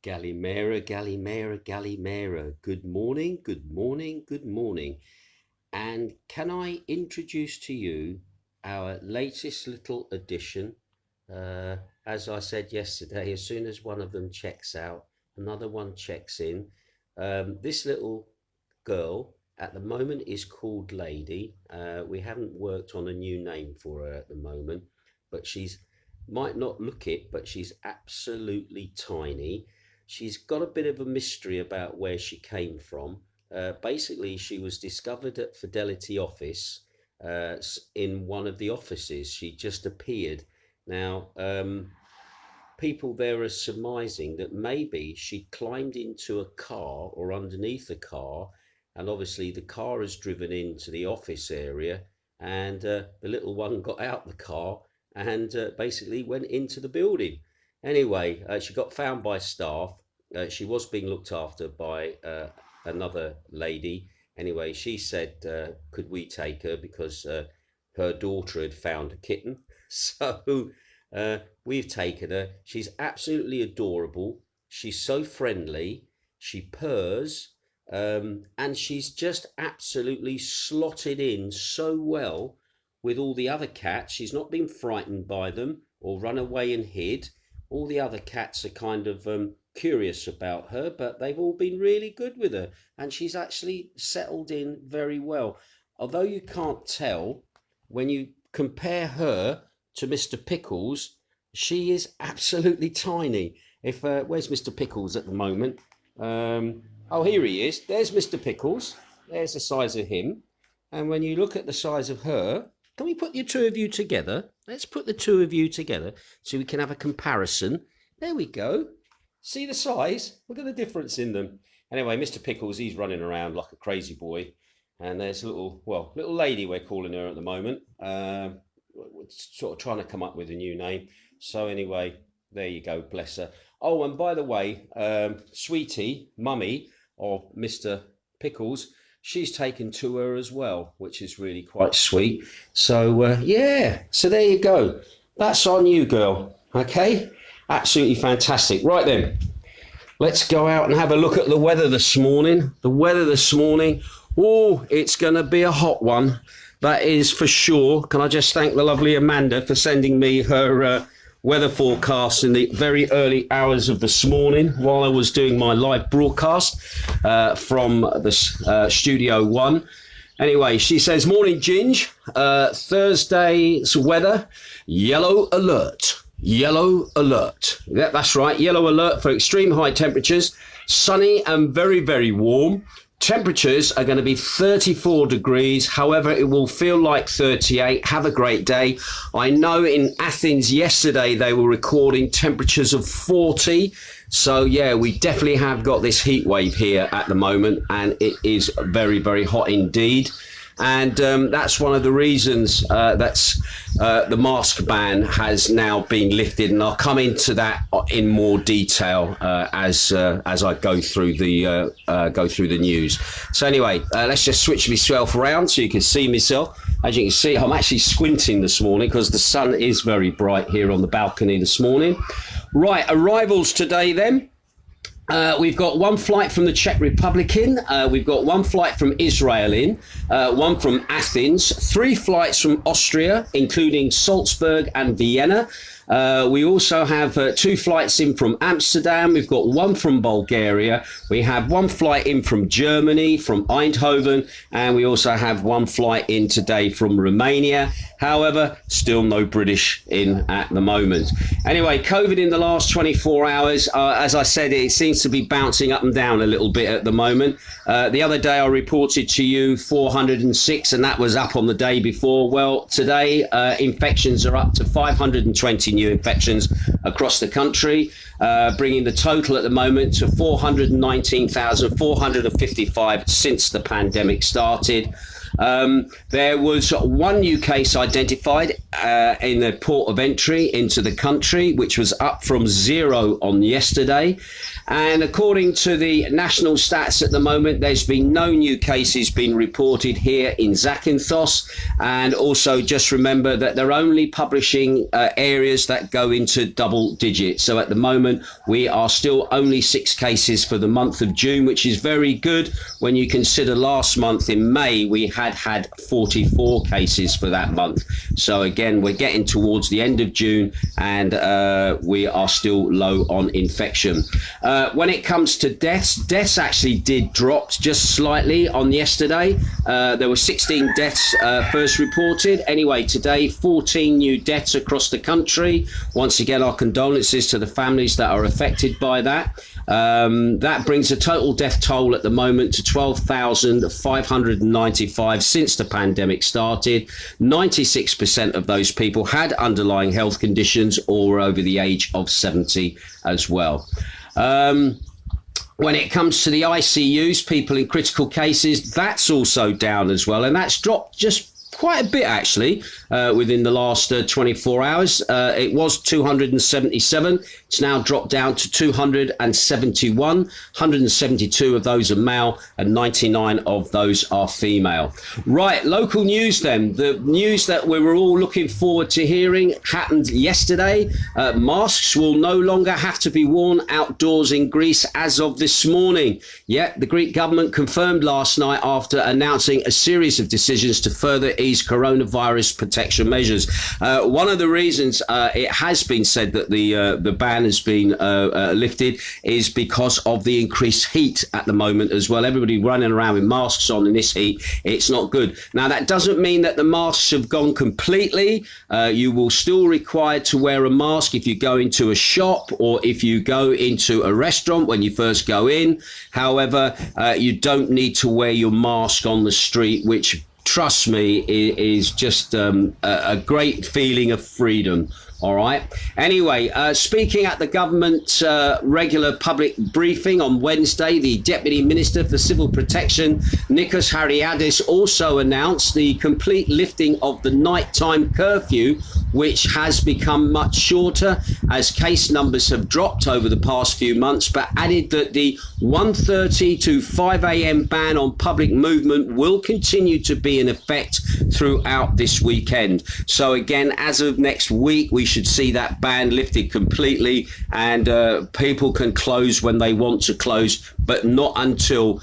Galimera, Galimera, Galimera. Good morning, good morning, good morning. And can I introduce to you our latest little addition? As I said yesterday, as soon as one of them checks out, another one checks in. This little girl at the moment is called Lady. We haven't worked on a new name for her at the moment, but she's might not look it, but she's absolutely tiny. She's got a bit of a mystery about where she came from. Basically, she was discovered at Fidelity office in one of the offices. She just appeared. Now, people there are surmising that maybe she climbed into a car or underneath a car, and obviously the car has driven into the office area, and the little one got out the car and basically went into the building. Anyway, she got found by staff. She was being looked after by another lady. Anyway, she said, could we take her, because her daughter had found a kitten. So we've taken her. She's absolutely adorable. She's so friendly. She purrs. And she's just absolutely slotted in so well with all the other cats. She's not been frightened by them or run away and hid. All the other cats are kind of curious about her, but they've all been really good with her, and she's actually settled in very well. Although you can't tell, when you compare her to Mr. Pickles, she is absolutely tiny. If where's Mr. Pickles at the moment? Oh, here he is. There's Mr. Pickles. There's the size of him. And when you look at the size of her, can we put the two of you together? Let's put the two of you together so we can have a comparison. There we go. See the size? Look at the difference in them. Anyway, Mr. Pickles, he's running around like a crazy boy. And there's a little lady, we're calling her at the moment. We're sort of trying to come up with a new name. So anyway, there you go, bless her. Oh, and by the way, Sweetie, mummy of Mr. Pickles, she's taken to her as well, which is really quite sweet. So, yeah, so there you go. That's our new girl, okay? Absolutely fantastic. Right then, let's go out and have a look at the weather this morning. The weather this morning, oh, it's going to be a hot one. That is for sure. Can I just thank the lovely Amanda for sending me her weather forecast in the very early hours of this morning while I was doing my live broadcast from the Studio One. Anyway, she says, morning, Ginge. Thursday's weather, yellow alert. Yellow alert. Yeah, that's right. Yellow alert for extreme high temperatures, sunny and very, very warm. Temperatures are going to be 34 degrees. However, it will feel like 38. Have a great day. I know in Athens yesterday they were recording temperatures of 40. So, yeah, we definitely have got this heat wave here at the moment, and it is very, very hot indeed. And that's one of the reasons the mask ban has now been lifted, and I'll come into that in more detail as I go through the news. So anyway, let's just switch myself around so you can see myself. As you can see, I'm actually squinting this morning because the sun is very bright here on the balcony this morning. Right, arrivals today then. We've got one flight from the Czech Republic in, we've got one flight from Israel in, one from Athens, 3 flights from Austria, including Salzburg and Vienna. We also have 2 flights in from Amsterdam. We've got 1 from Bulgaria. We have 1 flight in from Germany, from Eindhoven, and we also have 1 flight in today from Romania. However, still no British in at the moment. Anyway, COVID in the last 24 hours, as I said, it seems to be bouncing up and down a little bit at the moment. The other day I reported to you 406, and that was up on the day before. Well, today infections are up to 520 new infections across the country, bringing the total at the moment to 419,455 since the pandemic started. There was 1 new case identified in the port of entry into the country, which was up from 0 on yesterday. And according to the national stats at the moment, there's been no new cases being reported here in Zakynthos. And also just remember that they're only publishing areas that go into double digits. So at the moment, we are still only 6 cases for the month of June, which is very good when you consider last month in May, we had 44 cases for that month. So again, we're getting towards the end of June and we are still low on infection. When it comes to deaths actually did drop just slightly on yesterday. There were 16 deaths first reported. Anyway, today, 14 new deaths across the country. Once again, our condolences to the families that are affected by that. That brings the total death toll at the moment to 12,595 since the pandemic started. 96% of those people had underlying health conditions or were over the age of 70 as well. When it comes to the ICUs, people in critical cases, that's also down as well. And that's dropped just quite a bit, actually, within the last 24 hours. It was 277. It's now dropped down to 271. 172 of those are male and 99 of those are female. Right, local news then. The news that we were all looking forward to hearing happened yesterday. Masks will no longer have to be worn outdoors in Greece as of this morning. Yet the Greek government confirmed last night after announcing a series of decisions to further ease coronavirus protection measures. One of the reasons it has been said that the ban has been lifted is because of the increased heat at the moment as well. Everybody running around with masks on in this heat, it's not good. Now, that doesn't mean that the masks have gone completely. You will still require to wear a mask if you go into a shop or if you go into a restaurant when you first go in. However, you don't need to wear your mask on the street, which, trust me, is just a great feeling of freedom. All right. Anyway, speaking at the government regular public briefing on Wednesday, the Deputy Minister for Civil Protection, Nikos Hariadis, also announced the complete lifting of the nighttime curfew, which has become much shorter as case numbers have dropped over the past few months, but added that the 1:30 to 5 a.m. ban on public movement will continue to be in effect throughout this weekend. So again, as of next week, we should see that ban lifted completely and people can close when they want to close, but not until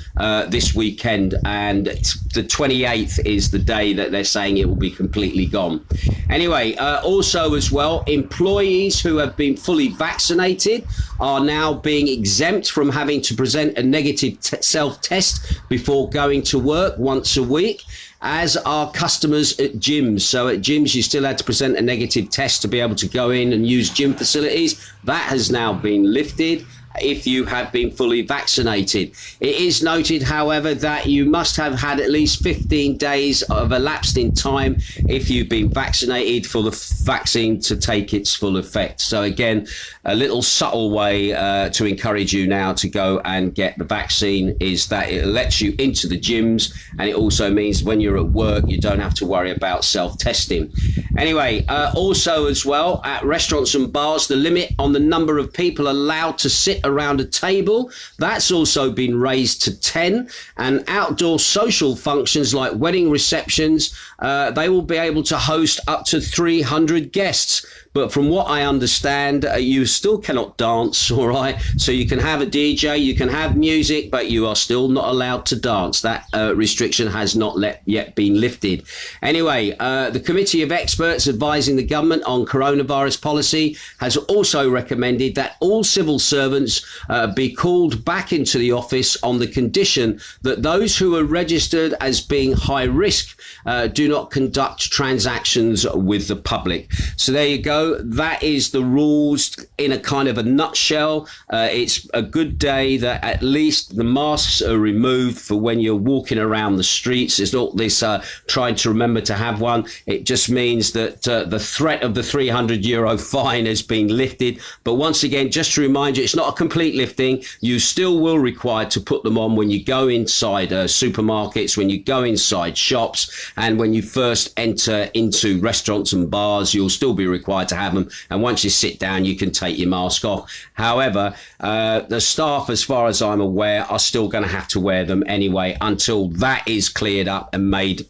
this weekend. And the 28th is the day that they're saying it will be completely gone. Anyway, also as well, employees who have been fully vaccinated are now being exempt from having to present a negative self-test before going to work once a week, as are customers at gyms. So at gyms, you still had to present a negative test to be able to go in and use gym facilities. That has now been lifted if you have been fully vaccinated. It is noted, however, that you must have had at least 15 days of elapsed in time if you've been vaccinated for the vaccine to take its full effect. So again, a little subtle way to encourage you now to go and get the vaccine is that it lets you into the gyms, and it also means when you're at work, you don't have to worry about self-testing. Anyway, also as well, at restaurants and bars, the limit on the number of people allowed to sit around a table, that's also been raised to 10. And outdoor social functions like wedding receptions, they will be able to host up to 300 guests. But from what I understand, you still cannot dance, all right? So you can have a DJ, you can have music, but you are still not allowed to dance. That restriction has not yet been lifted. Anyway, the Committee of Experts advising the government on coronavirus policy has also recommended that all civil servants be called back into the office on the condition that those who are registered as being high risk do not conduct transactions with the public. So there you go. That is the rules in a kind of a nutshell. It's a good day that at least the masks are removed for when you're walking around the streets. It's not this trying to remember to have one. It just means that the threat of the €300 fine has been lifted. But once again, just to remind you, it's not a complete lifting. You still will require to put them on when you go inside supermarkets, when you go inside shops, and when you first enter into restaurants and bars, you'll still be required to have them. And once you sit down, you can take your mask off. However, the staff, as far as I'm aware, are still going to have to wear them anyway until that is cleared up and made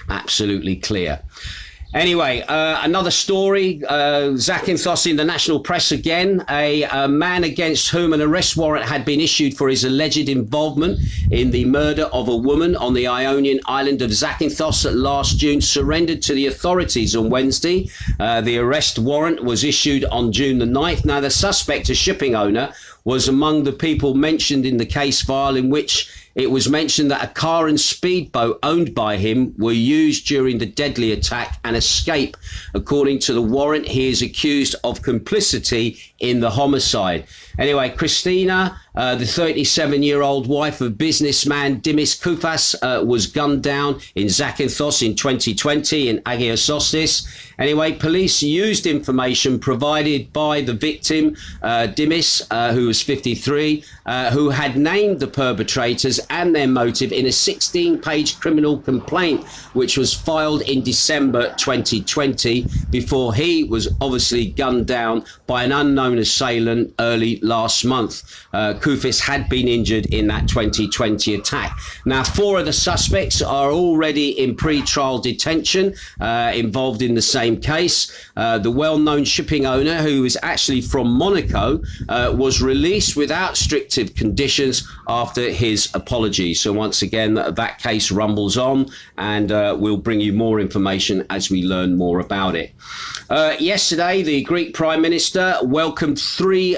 absolutely clear. Anyway, another story, Zakynthos in the national press again. A man against whom an arrest warrant had been issued for his alleged involvement in the murder of a woman on the Ionian island of Zakynthos last June surrendered to the authorities on Wednesday. The arrest warrant was issued on June the 9th. Now, the suspect, a shipping owner, was among the people mentioned in the case file, in which it was mentioned that a car and speedboat owned by him were used during the deadly attack and escape. According to the warrant, he is accused of complicity in the homicide. Anyway, Christina, the 37-year-old wife of businessman Dimis Koufas, was gunned down in Zakynthos in 2020 in Agiosostis. Anyway, police used information provided by the victim, Dimis, who was 53, who had named the perpetrators and their motive in a 16-page criminal complaint, which was filed in December 2020, before he was obviously gunned down by an unknown assailant early last month. Koufas had been injured in that 2020 attack. Now, 4 of the suspects are already in pre-trial detention, involved in the same case. The well-known shipping owner, who is actually from Monaco, was released without restrictive conditions after his apology. So once again, that case rumbles on, and we'll bring you more information as we learn more about it. Yesterday, the Greek Prime Minister welcomed 3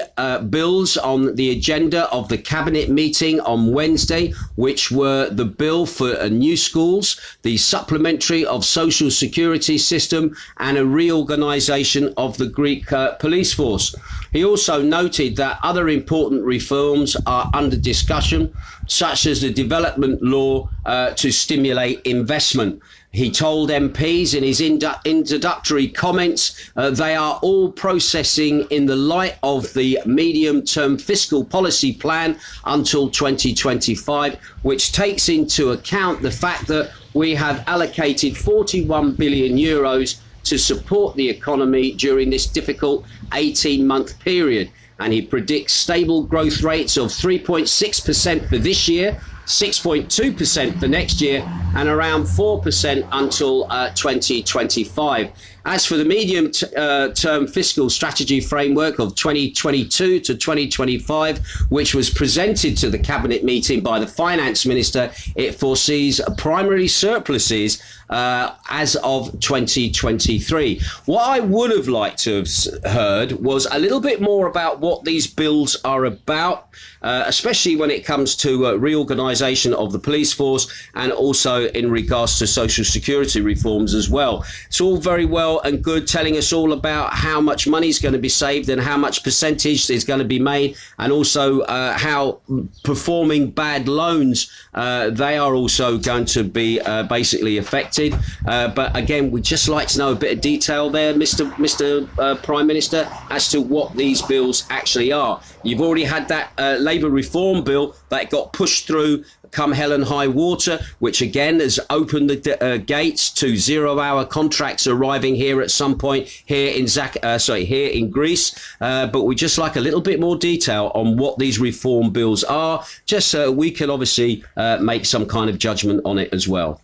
bills on the agenda of the cabinet meeting on Wednesday, which were the bill for new schools, the supplementary of social security system, and a reorganization of the Greek police force. He also noted that other important reforms are under discussion, such as the development law to stimulate investment. He told MPs in his introductory comments they are all processing in the light of the medium-term fiscal policy plan until 2025, which takes into account the fact that we have allocated 41 billion euros to support the economy during this difficult 18-month period. And he predicts stable growth rates of 3.6% for this year, 6.2% for next year, and around 4% until 2025. As for the medium-term fiscal strategy framework of 2022 to 2025, which was presented to the cabinet meeting by the finance minister, it foresees primary surpluses as of 2023. What I would have liked to have heard was a little bit more about what these bills are about, especially when it comes to reorganisation of the police force, and also in regards to social security reforms as well. It's all very well and good telling us all about how much money is going to be saved and how much percentage is going to be made, and also how performing bad loans, they are also going to be basically affected. But again, we'd just like to know a bit of detail there, Mr. Prime Minister, as to what these bills actually are. You've already had that Labour reform bill that got pushed through come hell and high water, which again has opened the gates to 0-hour contracts arriving here at some point here in Greece. But we just like a little bit more detail on what these reform bills are, just so we can obviously make some kind of judgment on it as well.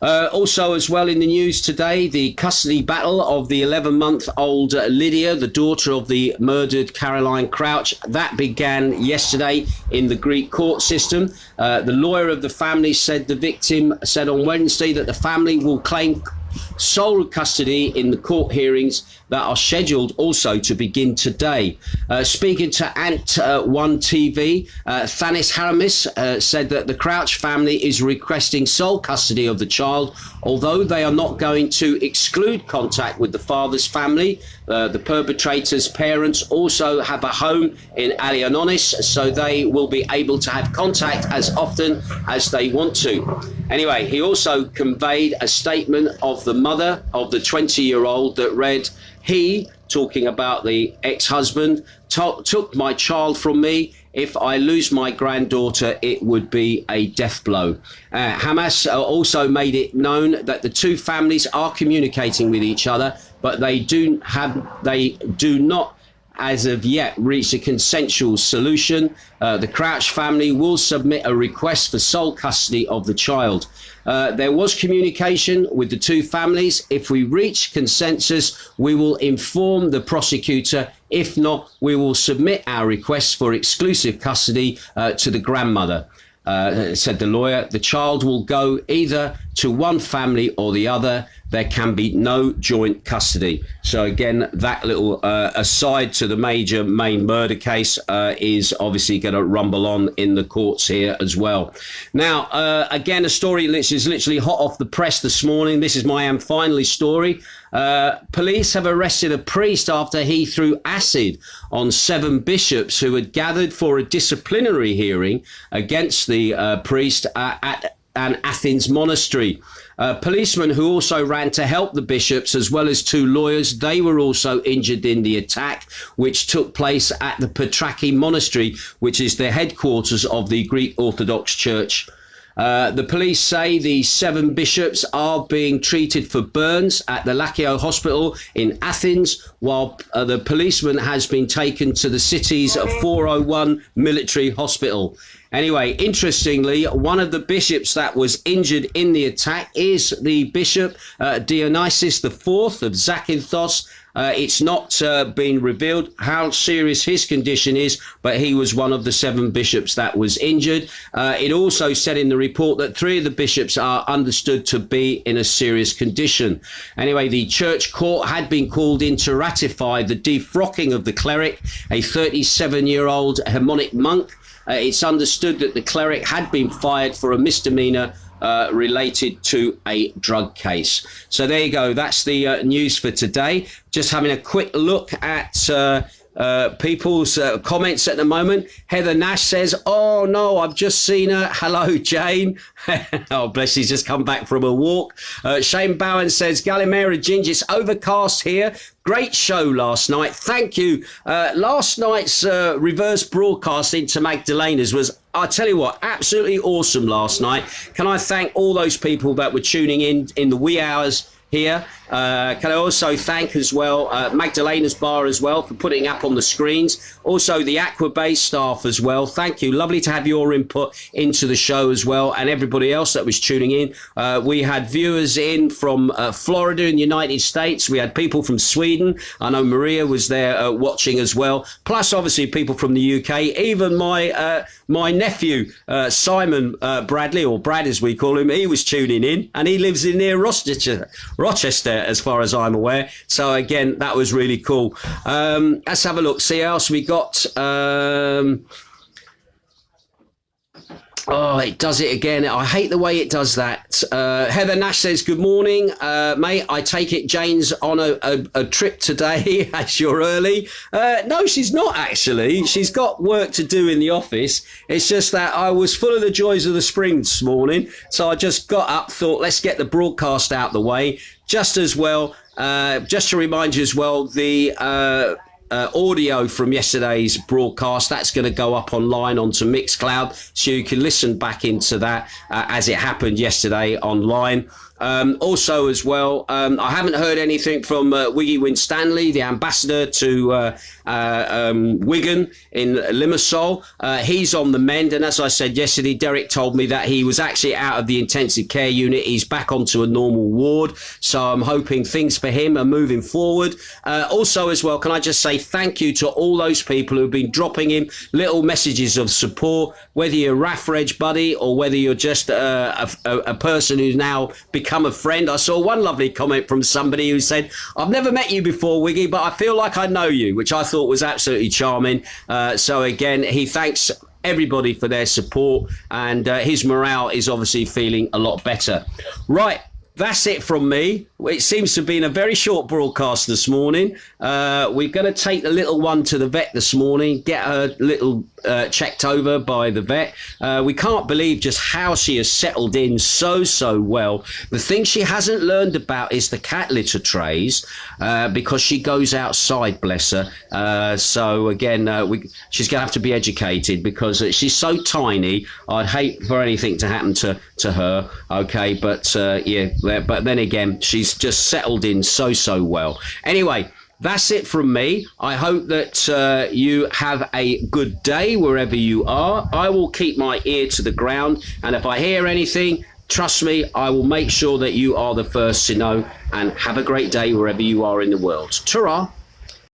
Also as well in the news today, the custody battle of the 11-month-old Lydia, the daughter of the murdered Caroline Crouch, that began yesterday in the Greek court system. The lawyer of the family said the victim said on Wednesday that the family will claim sole custody in the court hearings that are scheduled also to begin today. Speaking to Ant1 TV, Thanis Haramis said that the Crouch family is requesting sole custody of the child, although they are not going to exclude contact with the father's family. The perpetrator's parents also have a home in Aliononis, so they will be able to have contact as often as they want to. Anyway, he also conveyed a statement of the mother of the 20-year-old that read, "He, talking about the ex-husband, took my child from me. If I lose my granddaughter, it would be a death blow. Hamas also made it known that the two families are communicating with each other, but they do not as of yet reached a consensual solution. The Crouch family will submit a request for sole custody of the child. There was communication with the two families. If we reach consensus, we will inform the prosecutor. If not, we will submit our request for exclusive custody to the grandmother. Said the lawyer. The child will go either to one family or the other. There can be no joint custody. So again, that little aside to the main murder case is obviously going to rumble on in the courts here as well. Now, again, a story which is literally hot off the press this morning. This is my finally story. Police have arrested a priest after he threw acid on 7 bishops who had gathered for a disciplinary hearing against the priest at an Athens monastery. Policemen who also ran to help the bishops, as well as 2 lawyers, they were also injured in the attack, which took place at the Petraki monastery, which is the headquarters of the Greek Orthodox Church. The police say the 7 bishops are being treated for burns at the Lakio Hospital in Athens, while the policeman has been taken to the city's 401 military hospital. Anyway, interestingly, one of the bishops that was injured in the attack is the Bishop Dionysius IV of Zakynthos. It's not been revealed how serious his condition is, but he was one of the 7 bishops that was injured. It also said in the report that 3 of the bishops are understood to be in a serious condition. Anyway, the church court had been called in to ratify the defrocking of the cleric, a 37-year-old Hemonic monk. It's understood that the cleric had been fired for a misdemeanor related to a drug case. So there you go. That's the news for today. Just having a quick look at people's comments at the moment. Heather Nash says, "Oh no, I've just seen her. Hello, Jane." Oh, bless, she's just come back from a walk. Shane Bowen says, "Galimera Ginge, it's overcast here. Great show last night. Thank you." Last night's reverse broadcast into Magdalena's was, I tell you what, absolutely awesome last night. Can I thank all those people that were tuning in the wee hours here. Can I also thank as well Magdalena's bar as well for putting up on the screens. Also the Aquabase staff as well. Thank you. Lovely to have your input into the show as well, and everybody else that was tuning in. We had viewers in from Florida in the United States. We had people from Sweden. I know Maria was there watching as well. Plus obviously people from the UK. Even my nephew Simon Bradley, or Brad as we call him, he was tuning in, and he lives in near Rochester, as far as I'm aware. So again, that was really cool. Let's have a look, see how else we got. Oh, it does it again. I hate the way it does that. Heather Nash says, "Good morning, mate. I take it Jane's on a trip today as you're early." No, she's not actually. She's got work to do in the office. It's just that I was full of the joys of the spring this morning. So I just got up, thought, let's get the broadcast out the way. Just as well, just to remind you as well, the audio from yesterday's broadcast, that's going to go up online onto Mixcloud, so you can listen back into that as it happened yesterday online. Also as well, I haven't heard anything from Wiggy Winstanley, the ambassador to Wigan in Limassol. He's on the mend, and as I said yesterday, Derek told me that he was actually out of the intensive care unit. He's back onto a normal ward, so I'm hoping things for him are moving forward. Also as well, can I just say thank you to all those people who've been dropping him little messages of support, whether you're a RAF Reg buddy or whether you're just a person who's now become a friend. I saw one lovely comment from somebody who said, "I've never met you before, Wiggy, but I feel like I know you," which I thought was absolutely charming. So again, he thanks everybody for their support, and his morale is obviously feeling a lot better. Right, that's it from me. it seems to have been a very short broadcast this morning. We're going to take the little one to the vet this morning, get her little checked over by the vet. We can't believe just how she has settled in so well. The thing she hasn't learned about is the cat litter trays, because she goes outside, bless her. So again, she's going to have to be educated because she's so tiny. I'd hate for anything to happen to her. Okay, but yeah, but then again, she's just settled in so well. Anyway, that's it from me. I hope that you have a good day wherever you are. I will keep my ear to the ground, and if I hear anything, trust me, I will make sure that you are the first to know. And have a great day wherever you are in the world. Ta-ra!